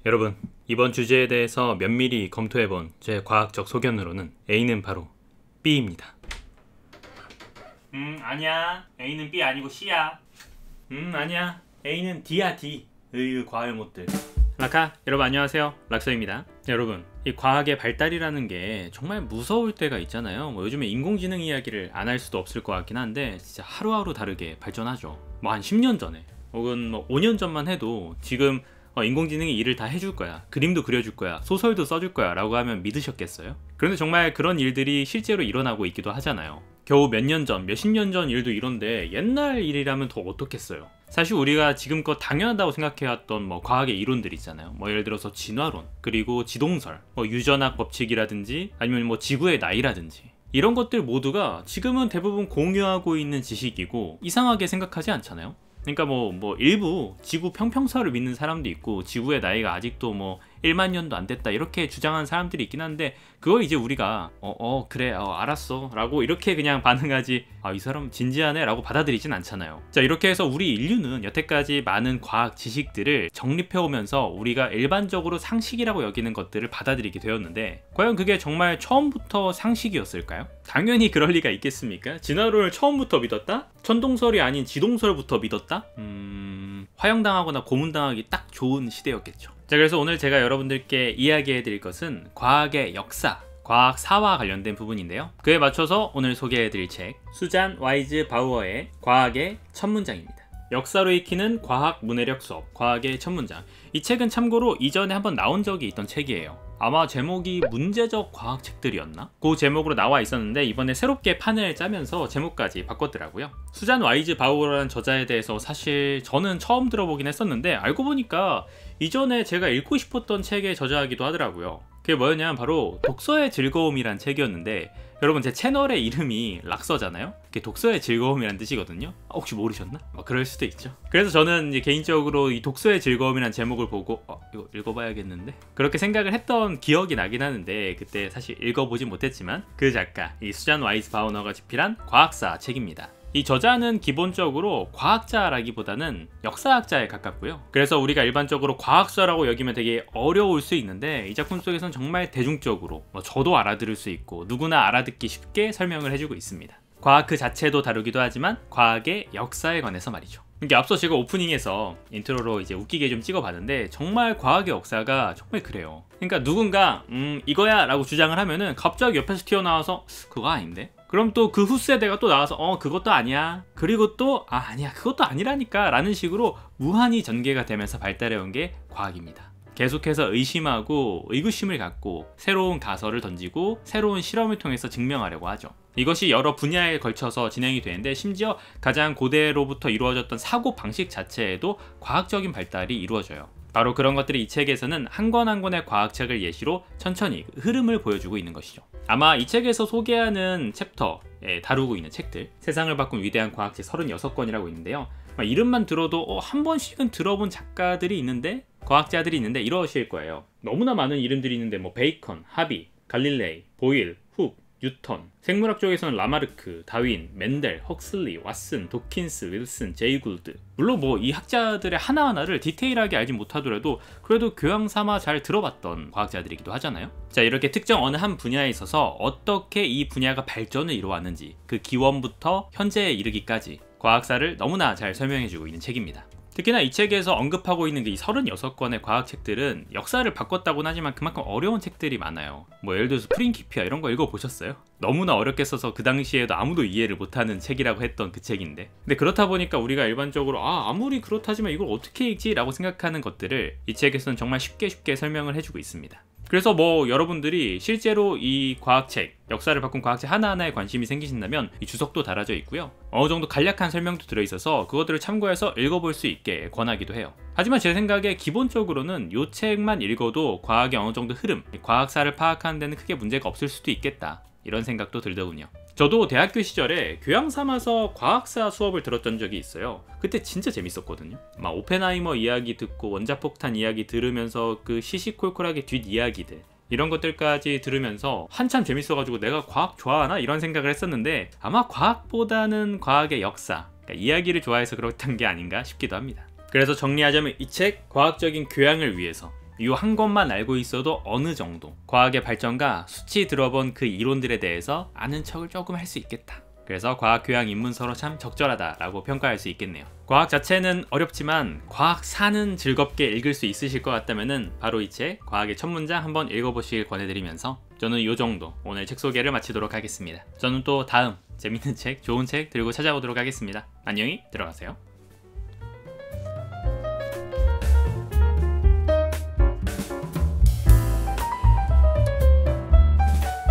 여러분, 이번 주제에 대해서 면밀히 검토해본 제 과학적 소견으로는 A는 바로 B입니다. 아니야. A는 B 아니고 C야. 아니야. A는 D야, D. 과할 못들. 라카, 여러분 안녕하세요. 락서입니다. 여러분, 이 과학의 발달이라는 게 정말 무서울 때가 있잖아요. 요즘에 인공지능 이야기를 안 할 수도 없을 것 같긴 한데 진짜 하루하루 다르게 발전하죠. 한 10년 전에 혹은 5년 전만 해도 지금 인공지능이 일을 다 해줄 거야, 그림도 그려줄 거야, 소설도 써줄 거야 라고 하면 믿으셨겠어요? 그런데 정말 그런 일들이 실제로 일어나고 있기도 하잖아요. 겨우 몇 년 전, 몇십 년 전 일도 이런데 옛날 일이라면 더 어떻겠어요? 사실 우리가 지금껏 당연하다고 생각해왔던 과학의 이론들 있잖아요. 예를 들어서 진화론, 그리고 지동설, 유전학 법칙이라든지 아니면 지구의 나이라든지 이런 것들 모두가 지금은 대부분 공유하고 있는 지식이고 이상하게 생각하지 않잖아요. 그러니까 일부 지구 평평설을 믿는 사람도 있고 지구의 나이가 아직도 1만 년도 안 됐다 이렇게 주장하는 사람들이 있긴 한데 그걸 이제 우리가 그래 알았어 라고 이렇게 그냥 반응하지 이 사람 진지하네 라고 받아들이진 않잖아요. 자, 이렇게 해서 우리 인류는 여태까지 많은 과학 지식들을 정립해오면서 우리가 일반적으로 상식이라고 여기는 것들을 받아들이게 되었는데 과연 그게 정말 처음부터 상식이었을까요? 당연히 그럴 리가 있겠습니까? 진화론을 처음부터 믿었다? 천동설이 아닌 지동설부터 믿었다? 화형당하거나 고문당하기 딱 좋은 시대였겠죠. 자, 그래서 오늘 제가 여러분들께 이야기해 드릴 것은 과학의 역사, 과학사와 관련된 부분인데요. 그에 맞춰서 오늘 소개해 드릴 책, 수잔 와이즈 바우어의 과학의 첫 문장입니다. 역사로 익히는 과학 문해력 수업, 과학의 첫 문장. 이 책은 참고로 이전에 한번 나온 적이 있던 책이에요. 아마 제목이 문제적 과학책들이었나? 그 제목으로 나와 있었는데 이번에 새롭게 판을 짜면서 제목까지 바꿨더라고요. 수잔 와이즈 바우어라는 저자에 대해서 사실 저는 처음 들어보긴 했었는데 알고 보니까 이전에 제가 읽고 싶었던 책의 저자이기도 하더라고요. 그게 뭐였냐면 바로 독서의 즐거움이란 책이었는데 여러분, 제 채널의 이름이 락서잖아요. 그게 독서의 즐거움이란 뜻이거든요. 혹시 모르셨나? 그럴 수도 있죠. 그래서 저는 이제 개인적으로 이 독서의 즐거움이란 제목을 보고 이거 읽어봐야겠는데? 그렇게 생각을 했던 기억이 나긴 하는데 그때 사실 읽어보진 못했지만 그 작가, 이 수잔 와이즈 바우어가 집필한 과학사 책입니다. 이 저자는 기본적으로 과학자라기보다는 역사학자에 가깝고요. 그래서 우리가 일반적으로 과학서라고 여기면 되게 어려울 수 있는데 이 작품 속에서는 정말 대중적으로 저도 알아들을 수 있고 누구나 알아듣기 쉽게 설명을 해주고 있습니다. 과학 그 자체도 다루기도 하지만 과학의 역사에 관해서 말이죠. 이게 앞서 제가 오프닝에서 인트로로 이제 웃기게 좀 찍어봤는데 정말 과학의 역사가 정말 그래요. 그러니까 누군가 이거야 라고 주장을 하면은 갑자기 옆에서 튀어나와서 그거 아닌데? 그럼 또 그 후세대가 또 나와서 그것도 아니야, 그리고 또 아니야 그것도 아니라니까 라는 식으로 무한히 전개가 되면서 발달해온 게 과학입니다. 계속해서 의심하고 의구심을 갖고 새로운 가설을 던지고 새로운 실험을 통해서 증명하려고 하죠. 이것이 여러 분야에 걸쳐서 진행이 되는데 심지어 가장 고대로부터 이루어졌던 사고 방식 자체에도 과학적인 발달이 이루어져요. 바로 그런 것들이 이 책에서는 한 권 한 권의 과학책을 예시로 천천히 흐름을 보여주고 있는 것이죠. 아마 이 책에서 소개하는 챕터에 다루고 있는 책들, 세상을 바꾼 위대한 과학책 36권이라고 있는데요. 이름만 들어도 한 번씩은 들어본 작가들이 있는데, 과학자들이 있는데 이러실 거예요. 너무나 많은 이름들이 있는데 베이컨, 하비, 갈릴레이, 보일, 훅, 뉴턴, 생물학 쪽에서는 라마르크, 다윈, 맨델, 헉슬리, 왓슨, 도킨스, 윌슨, 제이 굴드. 물론 이 학자들의 하나하나를 디테일하게 알지 못하더라도 그래도 교양 삼아 잘 들어봤던 과학자들이기도 하잖아요. 자, 이렇게 특정 어느 한 분야에 있어서 어떻게 이 분야가 발전을 이루어왔는지 그 기원부터 현재에 이르기까지 과학사를 너무나 잘 설명해주고 있는 책입니다. 특히나 이 책에서 언급하고 있는 이 36권의 과학책들은 역사를 바꿨다고는 하지만 그만큼 어려운 책들이 많아요. 예를 들어서 프린키피아 이런 거 읽어보셨어요? 너무나 어렵게 써서 그 당시에도 아무도 이해를 못하는 책이라고 했던 그 책인데, 근데 그렇다 보니까 우리가 일반적으로 아무리 그렇다지만 이걸 어떻게 읽지? 라고 생각하는 것들을 이 책에서는 정말 쉽게 설명을 해주고 있습니다. 그래서 여러분들이 실제로 이 과학책, 역사를 바꾼 과학책 하나하나에 관심이 생기신다면 이 주석도 달아져 있고요. 어느 정도 간략한 설명도 들어있어서 그것들을 참고해서 읽어볼 수 있게 권하기도 해요. 하지만 제 생각에 기본적으로는 이 책만 읽어도 과학의 어느 정도 흐름, 과학사를 파악하는 데는 크게 문제가 없을 수도 있겠다, 이런 생각도 들더군요. 저도 대학교 시절에 교양 삼아서 과학사 수업을 들었던 적이 있어요. 그때 진짜 재밌었거든요. 오펜하이머 이야기 듣고 원자폭탄 이야기 들으면서 그 시시콜콜하게 뒷이야기들 이런 것들까지 들으면서 한참 재밌어가지고 내가 과학 좋아하나? 이런 생각을 했었는데 아마 과학보다는 과학의 역사, 그러니까 이야기를 좋아해서 그렇단 게 아닌가 싶기도 합니다. 그래서 정리하자면 이 책, 과학적인 교양을 위해서 이 한 것만 알고 있어도 어느 정도 과학의 발전과 수치 들어본 그 이론들에 대해서 아는 척을 조금 할 수 있겠다. 그래서 과학 교양 입문서로 참 적절하다라고 평가할 수 있겠네요. 과학 자체는 어렵지만 과학사는 즐겁게 읽을 수 있으실 것 같다면은 바로 이 책 과학의 첫 문장 한번 읽어보시길 권해드리면서 저는 요 정도 오늘 책 소개를 마치도록 하겠습니다. 저는 또 다음 재밌는 책, 좋은 책 들고 찾아오도록 하겠습니다. 안녕히 들어가세요.